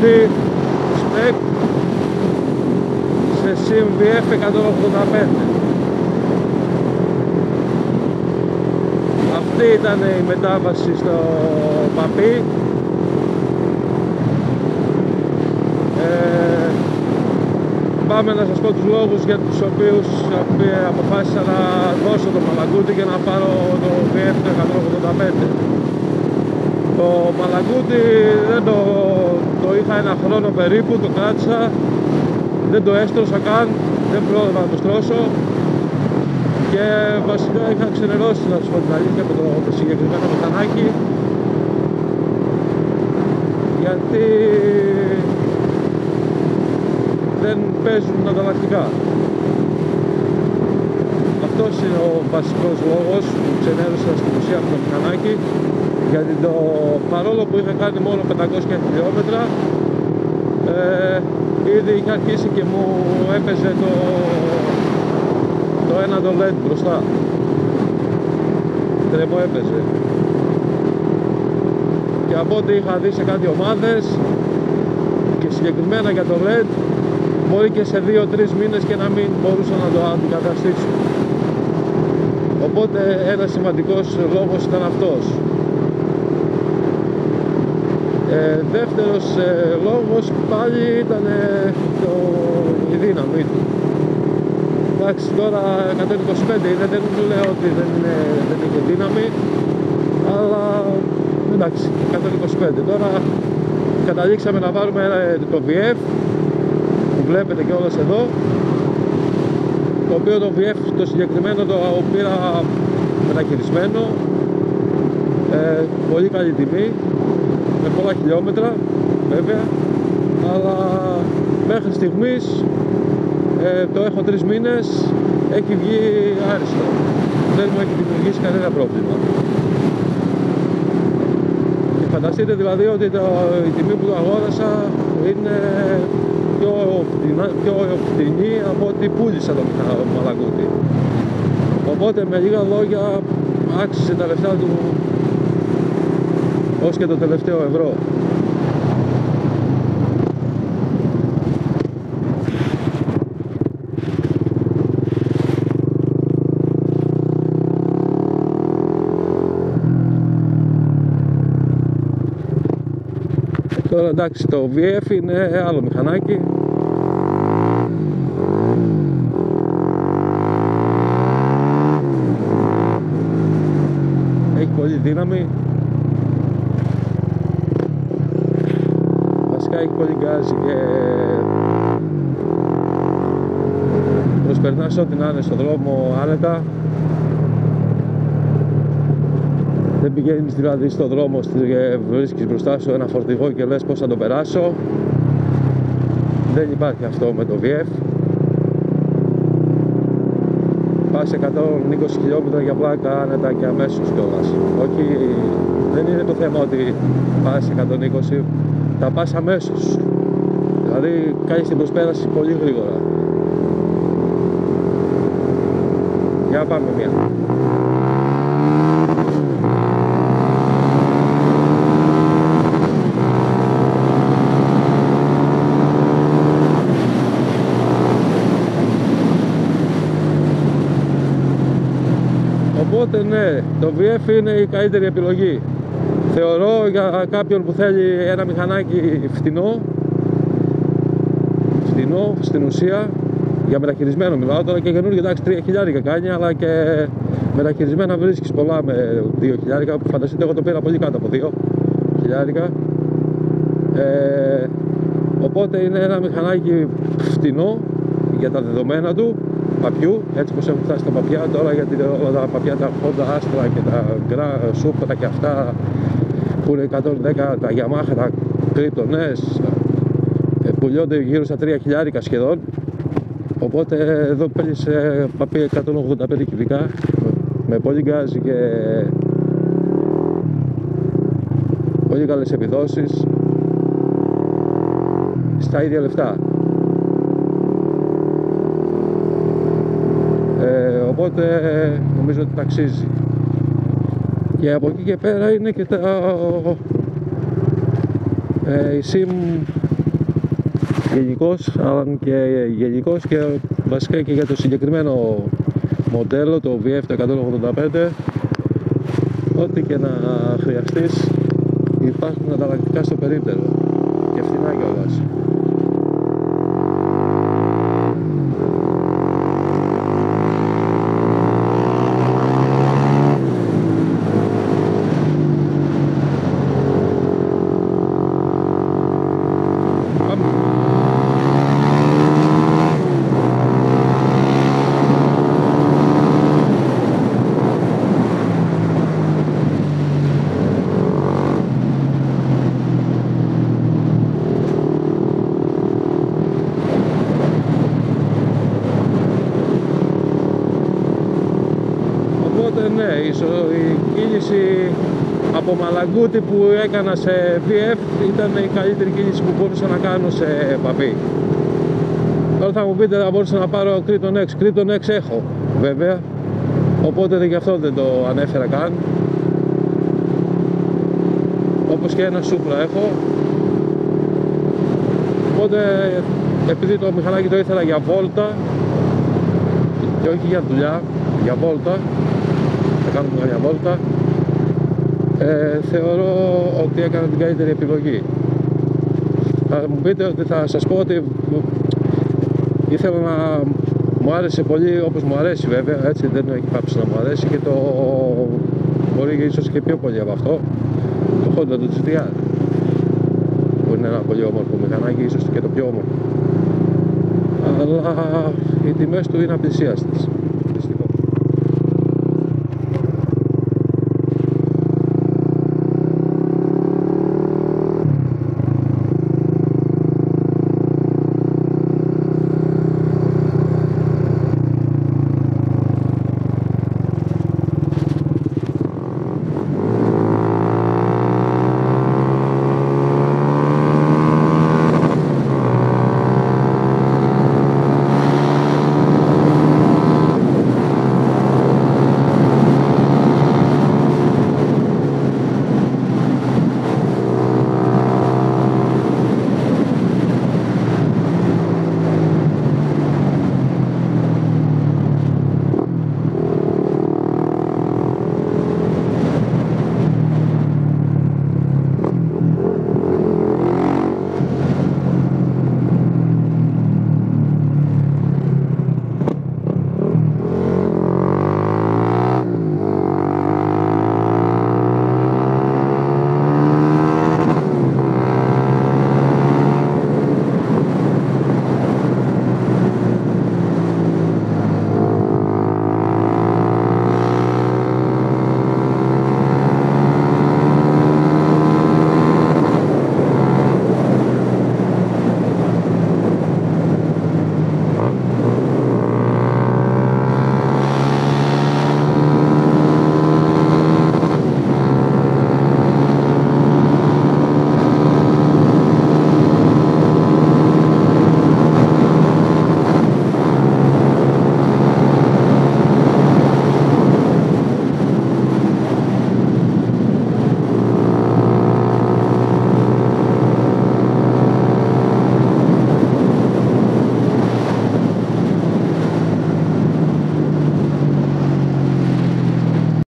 Μαλαγκούτη spec σε CMVF 185. Αυτή ήταν η μετάβαση στο Παπί. Πάμε να σας πω τους λόγους για τους οποίους αποφάσισα να δώσω το Μαλαγκούτη και να πάρω το VF 185. Το Μαλαγκούτη δεν το είχα ένα χρόνο περίπου, το κράτησα, δεν το έστρωσα καν, δεν πρόλαβα να το στρώσω και βασικά είχα ξενερώσει, να σας πω την αλήθεια, με το συγκεκριμένο μηχανάκι, γιατί δεν παίζουν ανταλλακτικά. Αυτός είναι ο βασικός λόγος που ξενέρωσα στην ουσία από το μηχανάκι, γιατί παρόλο που είχα κάνει μόνο 500 χιλιόμετρα, ήδη είχε αρχίσει και μου έπαιζε το ένα το LED μπροστά. Τρεμό έπαιζε. Και από ό,τι είχα δει σε κάτι ομάδες και συγκεκριμένα για το LED, μπορεί και σε 2-3 μήνες και να μην μπορούσαν να το αντικαταστήσουν. Οπότε ένας σημαντικός λόγος ήταν αυτός. Δεύτερος λόγος πάλι ήταν η δύναμη του. Εντάξει, τώρα 125 είναι, δεν λέω ότι δεν είχε δύναμη, αλλά εντάξει, 125. Τώρα καταλήξαμε να βάλουμε το VF, που βλέπετε κιόλας εδώ, το οποίο το VF το συγκεκριμένο το πήρα μεταχειρισμένο, πολύ καλή τιμή, με πολλά χιλιόμετρα βέβαια, αλλά μέχρι στιγμής το έχω 3 μήνες, έχει βγει άριστο, δεν μου έχει δημιουργήσει κανένα πρόβλημα. Και φανταστείτε δηλαδή ότι η τιμή που το αγόρασα είναι πιο φτηνή από ό,τι πούλησα το Μαλαγκούτη. Οπότε με λίγα λόγια άξιζε τα λεφτά του ως και το τελευταίο ευρώ. Τώρα εντάξει, το VF είναι άλλο μηχανάκι. Έχει πολύ δύναμη. Βασικά έχει πολύ γκάζι και προσπερνάς ό,τι να είναι στον δρόμο άνετα. Δεν πηγαίνεις δηλαδή στον δρόμο και βρίσκεις μπροστά σου ένα φορτηγό και λες πώς θα το περάσω. Δεν υπάρχει αυτό με το VF. Πας 120 χιλιόμετρα για πλάκα άνετα και αμέσως κιόλας. Όχι, δεν είναι το θέμα ότι πας 120, θα πας αμέσως. Δηλαδή κάνεις την προσπέραση πολύ γρήγορα. Για πάμε μία. Οπότε ναι, το VF είναι η καλύτερη επιλογή. Θεωρώ για κάποιον που θέλει ένα μηχανάκι φτηνό στην ουσία, για μεταχειρισμένο μιλάω, τώρα και καινούργιο εντάξει 3 χιλιάρικα κάνει, αλλά και μεταχειρισμένα βρίσκεις πολλά με 2 χιλιάρικα, που φανταστείτε εγώ το πήρα πολύ κάτω από 2 χιλιάρικα. Οπότε είναι ένα μηχανάκι φτηνό για τα δεδομένα του παπιού, έτσι πως έχουν φτάσει τα παπιά τώρα, γιατί όλα τα παπιά, τα Honda Astra και τα Grand Supra και αυτά που είναι 110, τα Yamaha, τα Krypton-S, πουλιώνται γύρω στα 3 χιλιάρικα σχεδόν. Οπότε εδώ παίρνεις παπί 185 κυβικά με πολύ γκάζι και πολύ καλές επιδόσεις στα ίδια λεφτά. Οπότε νομίζω ότι ταξίζει. Και από εκεί και πέρα είναι και η SIM γενικώς, αλλά και γενικώς και βασικά και για το συγκεκριμένο μοντέλο, το VF το 185, ό,τι και να χρειαστείς υπάρχουν ανταλλακτικά στο περίπτερο και φθηνά κιόλας. Ναι, η κίνηση από Μαλαγκούτη που έκανα σε VF ήταν η καλύτερη κίνηση που μπορούσα να κάνω σε επαφή. Τώρα θα μου πείτε θα μπορούσα να πάρω Triton X. Triton X έχω βέβαια, οπότε γι' αυτό δεν το ανέφερα καν. Όπως και ένα Supra έχω. Οπότε επειδή το μηχανάκι το ήθελα για βόλτα και όχι για δουλειά, για βόλτα, θα κάνουμε μια βόλτα, θεωρώ ότι έκανα την καλύτερη επιλογή. Θα μου πείτε ότι θα σας πω ότι ήθελα να μου άρεσε πολύ, όπως μου αρέσει βέβαια, έτσι δεν έχει πάψει να μου αρέσει, και το μπορεί ίσως και πιο πολύ από αυτό, το Honda του GTR, που είναι ένα πολύ όμορφο μηχανάκι, ίσως και το πιο όμορφο, αλλά οι τιμές του είναι απλησίαστες.